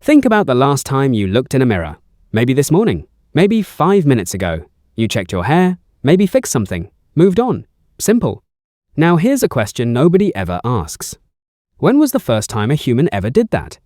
Think about the last time you looked in a mirror. Maybe this morning, maybe 5 minutes ago. You checked your hair, maybe fixed something, moved on. Simple. Now here's a question nobody ever asks. When was the first time a human ever did that?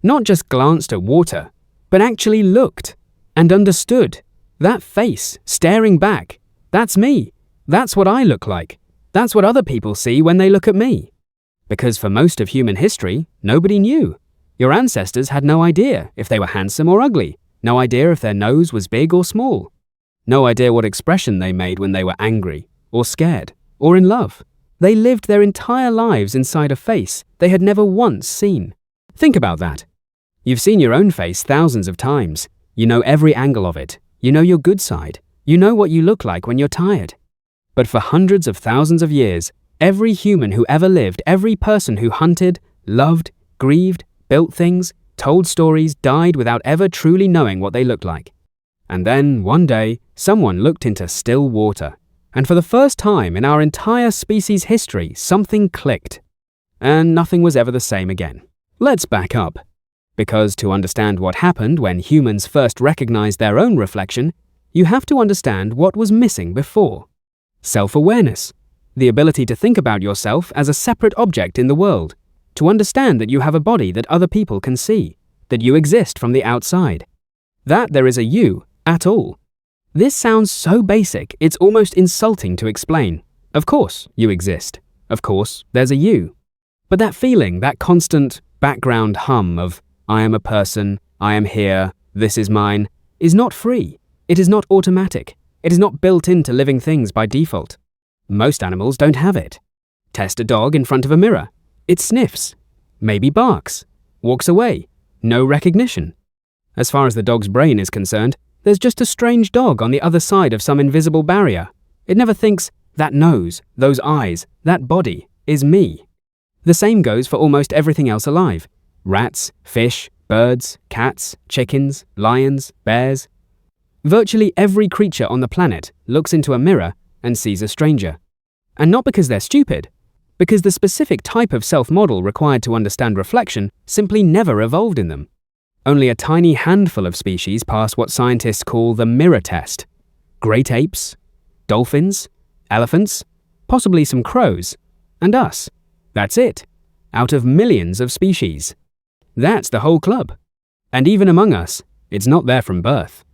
Not just glanced at water, but actually looked and understood. That face, staring back, that's me. That's what I look like. That's what other people see when they look at me. Because for most of human history, nobody knew. Your ancestors had no idea if they were handsome or ugly, no idea if their nose was big or small, no idea what expression they made when they were angry, or scared, or in love. They lived their entire lives inside a face they had never once seen. Think about that. You've seen your own face thousands of times. You know every angle of it. You know your good side. You know what you look like when you're tired. But for hundreds of thousands of years, every human who ever lived, every person who hunted, loved, grieved, built things, told stories, died without ever truly knowing what they looked like. And then, one day, someone looked into still water. And for the first time in our entire species' history, something clicked. And nothing was ever the same again. Let's back up. Because to understand what happened when humans first recognized their own reflection, you have to understand what was missing before. Self-awareness. The ability to think about yourself as a separate object in the world. To understand that you have a body that other people can see, that you exist from the outside, that there is a you at all. This sounds so basic, it's almost insulting to explain. Of course, you exist. Of course, there's a you. But that feeling, that constant background hum of, I am a person, I am here, this is mine, is not free. It is not automatic. It is not built into living things by default. Most animals don't have it. Test a dog in front of a mirror. It sniffs, maybe barks, walks away, no recognition. As far as the dog's brain is concerned, there's just a strange dog on the other side of some invisible barrier. It never thinks, that nose, those eyes, that body is me. The same goes for almost everything else alive. Rats, fish, birds, cats, chickens, lions, bears. Virtually every creature on the planet looks into a mirror and sees a stranger. And not because they're stupid, because the specific type of self-model required to understand reflection simply never evolved in them. Only a tiny handful of species pass what scientists call the mirror test. Great apes, dolphins, elephants, possibly some crows, and us. That's it, out of millions of species. That's the whole club. And even among us, it's not there from birth.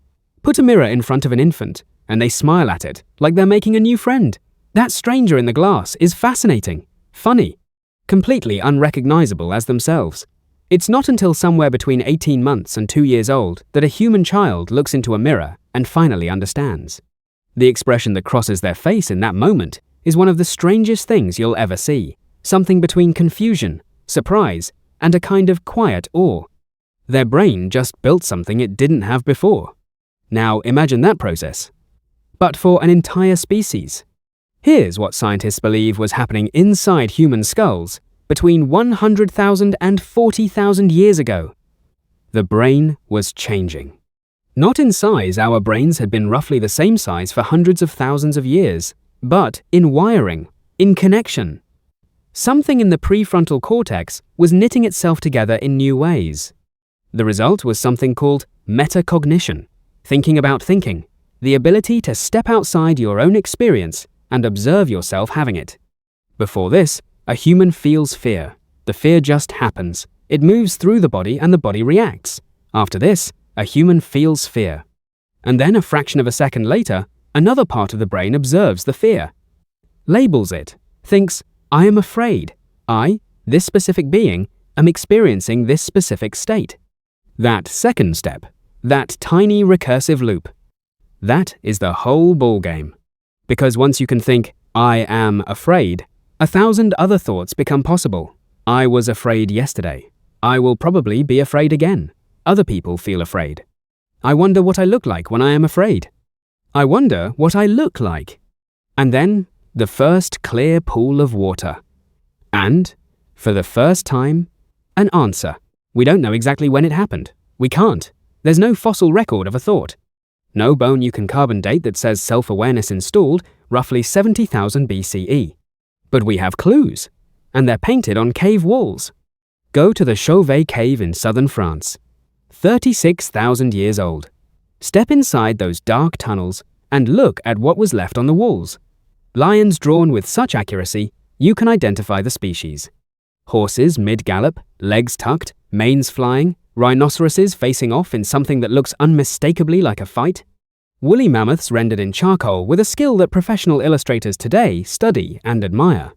Put a mirror in front of an infant, and they smile at it like they're making a new friend. That stranger in the glass is fascinating, funny, completely unrecognizable as themselves. It's not until somewhere between 18 months and 2 years old that a human child looks into a mirror and finally understands. The expression that crosses their face in that moment is one of the strangest things you'll ever see, something between confusion, surprise, and a kind of quiet awe. Their brain just built something it didn't have before. Now imagine that process. But for an entire species. Here's what scientists believe was happening inside human skulls between 100,000 and 40,000 years ago. The brain was changing. Not in size, our brains had been roughly the same size for hundreds of thousands of years, but in wiring, in connection. Something in the prefrontal cortex was knitting itself together in new ways. The result was something called metacognition, thinking about thinking, the ability to step outside your own experience and observe yourself having it. Before this, a human feels fear. The fear just happens. It moves through the body and the body reacts. After this, a human feels fear. And then a fraction of a second later, another part of the brain observes the fear, labels it, thinks, I am afraid. I, this specific being, am experiencing this specific state. That second step, that tiny recursive loop, that is the whole ballgame. Because once you can think, I am afraid, 1,000 other thoughts become possible. I was afraid yesterday. I will probably be afraid again. Other people feel afraid. I wonder what I look like when I am afraid. I wonder what I look like. And then, the first clear pool of water. And, for the first time, an answer. We don't know exactly when it happened. We can't. There's no fossil record of a thought. No bone you can carbon date that says self-awareness installed roughly 70,000 BCE. But we have clues, and they're painted on cave walls. Go to the Chauvet Cave in southern France. 36,000 years old. Step inside those dark tunnels and look at what was left on the walls. Lions drawn with such accuracy, you can identify the species. Horses mid-gallop, legs tucked, manes flying, rhinoceroses facing off in something that looks unmistakably like a fight. Woolly mammoths rendered in charcoal with a skill that professional illustrators today study and admire.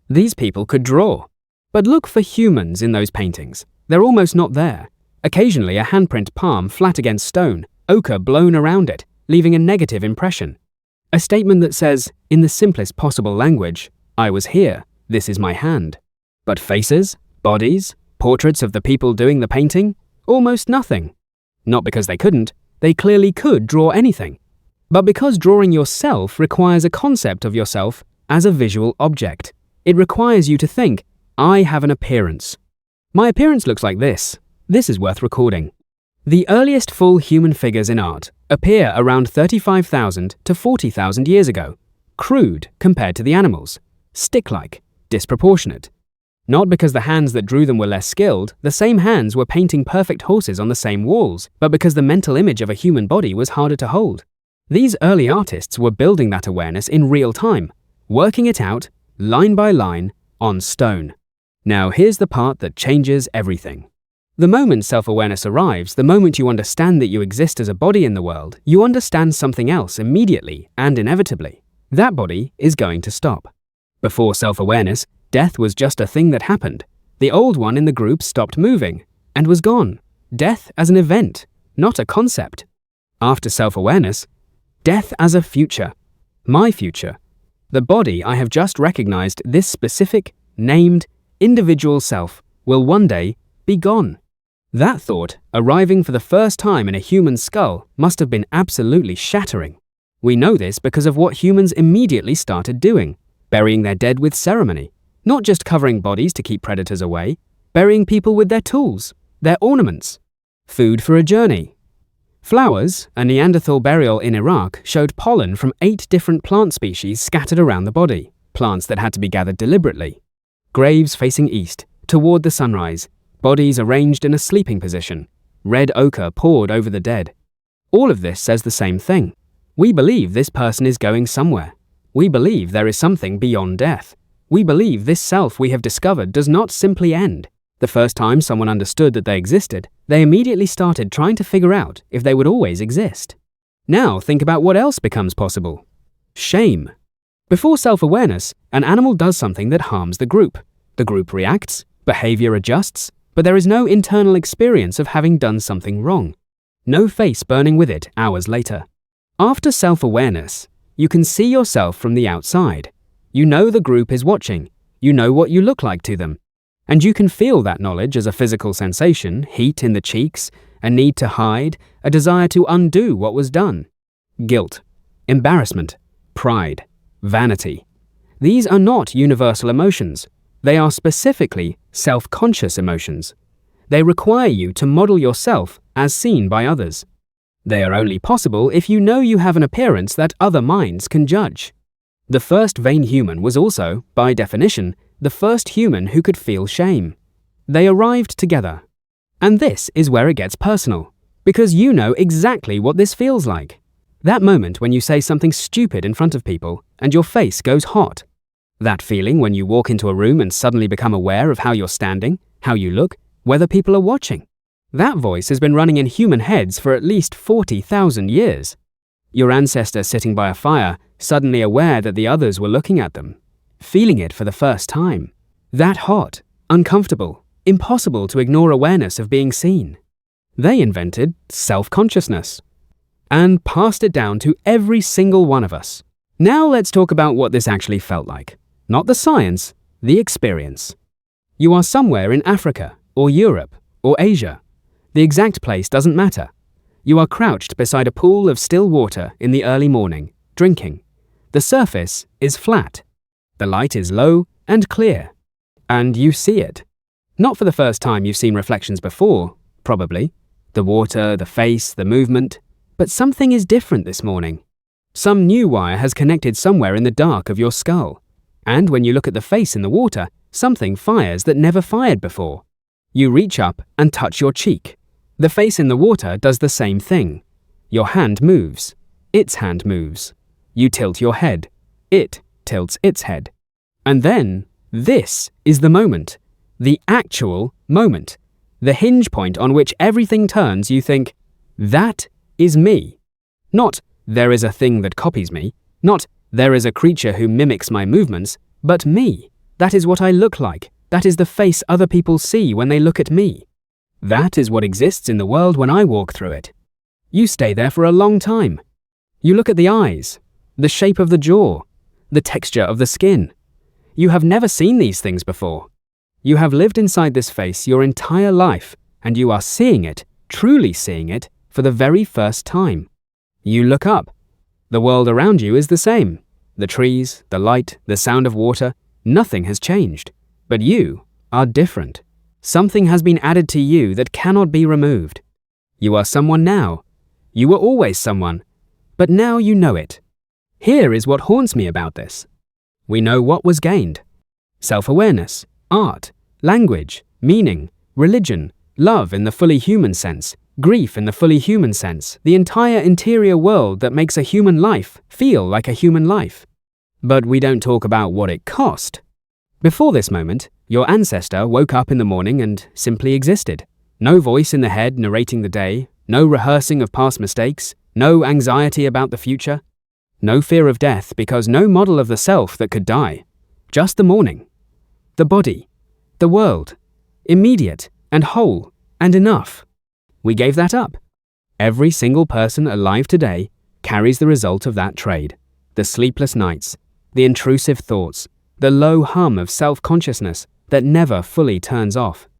These people could draw. But look for humans in those paintings. They're almost not there. Occasionally a handprint palm flat against stone, ochre blown around it, leaving a negative impression. A statement that says, in the simplest possible language, I was here, this is my hand. But faces, bodies, portraits of the people doing the painting, almost nothing. Not because they couldn't, they clearly could draw anything. But because drawing yourself requires a concept of yourself as a visual object. It requires you to think, I have an appearance. My appearance looks like this. This is worth recording. The earliest full human figures in art appear around 35,000 to 40,000 years ago, crude compared to the animals, stick-like, disproportionate. Not because the hands that drew them were less skilled, the same hands were painting perfect horses on the same walls, but because the mental image of a human body was harder to hold. These early artists were building that awareness in real time, working it out, line by line, on stone. Now here's the part that changes everything. The moment self-awareness arrives, the moment you understand that you exist as a body in the world, you understand something else immediately and inevitably. That body is going to stop. Before self-awareness, death was just a thing that happened. The old one in the group stopped moving and was gone. Death as an event, not a concept. After self-awareness, death as a future. My future. The body I have just recognized, this specific, named, individual self, will one day be gone. That thought, arriving for the first time in a human skull, must have been absolutely shattering. We know this because of what humans immediately started doing, burying their dead with ceremony, not just covering bodies to keep predators away, burying people with their tools, their ornaments, food for a journey. Flowers, a Neanderthal burial in Iraq, showed pollen from 8 different plant species scattered around the body, plants that had to be gathered deliberately. Graves facing east, toward the sunrise, bodies arranged in a sleeping position, red ochre poured over the dead. All of this says the same thing. We believe this person is going somewhere. We believe there is something beyond death. We believe this self we have discovered does not simply end. The first time someone understood that they existed, they immediately started trying to figure out if they would always exist. Now think about what else becomes possible. Shame. Before self-awareness, an animal does something that harms the group. The group reacts, behavior adjusts, but there is no internal experience of having done something wrong. No face burning with it hours later. After self-awareness, you can see yourself from the outside. You know the group is watching. You know what you look like to them. And you can feel that knowledge as a physical sensation, heat in the cheeks, a need to hide, a desire to undo what was done. Guilt, embarrassment, pride, vanity. These are not universal emotions. They are specifically self-conscious emotions. They require you to model yourself as seen by others. They are only possible if you know you have an appearance that other minds can judge. The first vain human was also, by definition, the first human who could feel shame. They arrived together. And this is where it gets personal, because you know exactly what this feels like. That moment when you say something stupid in front of people and your face goes hot. That feeling when you walk into a room and suddenly become aware of how you're standing, how you look, whether people are watching. That voice has been running in human heads for at least 40,000 years. Your ancestor sitting by a fire, suddenly aware that the others were looking at them, feeling it for the first time. That hot, uncomfortable, impossible to ignore awareness of being seen. They invented self-consciousness and passed it down to every single one of us. Now let's talk about what this actually felt like. Not the science, the experience. You are somewhere in Africa, or Europe, or Asia. The exact place doesn't matter. You are crouched beside a pool of still water in the early morning, drinking. The surface is flat. The light is low and clear. And you see it. Not for the first time you've seen reflections before, probably. The water, the face, the movement. But something is different this morning. Some new wire has connected somewhere in the dark of your skull. And when you look at the face in the water, something fires that never fired before. You reach up and touch your cheek. The face in the water does the same thing. Your hand moves. Its hand moves. You tilt your head. It tilts its head. And then, this is the moment. The actual moment. The hinge point on which everything turns. You think, that is me. Not, there is a thing that copies me. Not, there is a creature who mimics my movements. But me. That is what I look like. That is the face other people see when they look at me. That is what exists in the world when I walk through it. You stay there for a long time. You look at the eyes, the shape of the jaw, the texture of the skin. You have never seen these things before. You have lived inside this face your entire life, and you are seeing it, truly seeing it, for the very first time. You look up. The world around you is the same. The trees, the light, the sound of water, nothing has changed. But you are different. Something has been added to you that cannot be removed. You are someone now. You were always someone, but now you know it. Here is what haunts me about this. We know what was gained. Self-awareness, art, language, meaning, religion, love in the fully human sense, grief in the fully human sense, the entire interior world that makes a human life feel like a human life. But we don't talk about what it cost. Before this moment, your ancestor woke up in the morning and simply existed. No voice in the head narrating the day, no rehearsing of past mistakes, no anxiety about the future, no fear of death because no model of the self that could die. Just the morning. The body. The world. Immediate and whole and enough. We gave that up. Every single person alive today carries the result of that trade. The sleepless nights, the intrusive thoughts, the low hum of self-consciousness that never fully turns off.